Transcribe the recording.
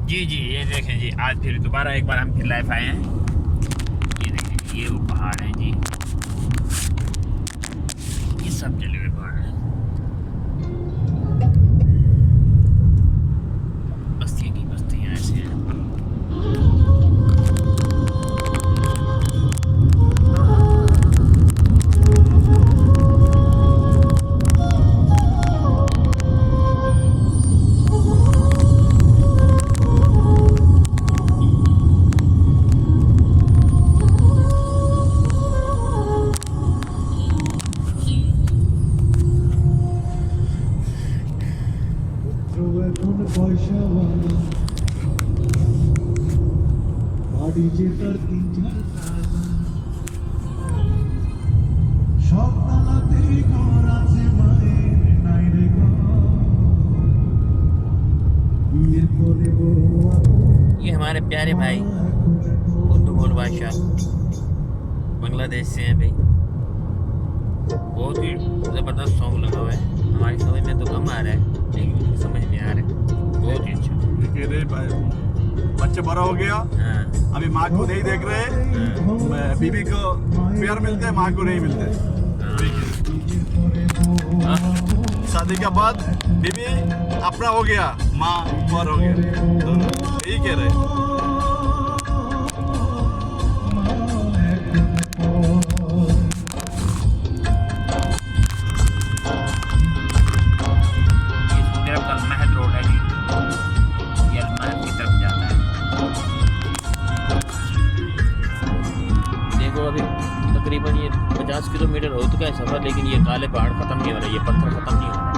जी जी, ये देखें जी, आज फिर दोबारा एक बार हम फिर लाइफ आए हैं। ये देखें, ये वो पहाड़ है जी, ये सब जले हुए पहाड़ हैं। बस्तियाँ की बस्तियाँ ऐसे हैं। ये हमारे प्यारे भाई उर्दू बोल बादशाह बांग्लादेश से हैं भाई। बहुत ही ज़बरदस्त सॉन्ग लगा हुआ है, हमारी समझ में तो कम आ रहा है लेकिन उनकी समझ में आ रहा है, बहुत ही अच्छा। बच्चे बड़ा हो गया, हाँ अभी माँ को नहीं देख रहे, बीबी को प्यार मिलते हैं, माँ को नहीं मिलते। शादी के बाद बीबी अपना हो गया, माँ पर हो गया, दोनों यही कह रहे। मेरा कल महद रोड है जी, ये महद की तरफ जाता है। देखो अभी तकरीबन ये 50 किलोमीटर हो चुका है सफ़र, लेकिन ये काले पहाड़ ख़त्म नहीं हो रहे, ये पत्थर ख़त्म नहीं हो रहे।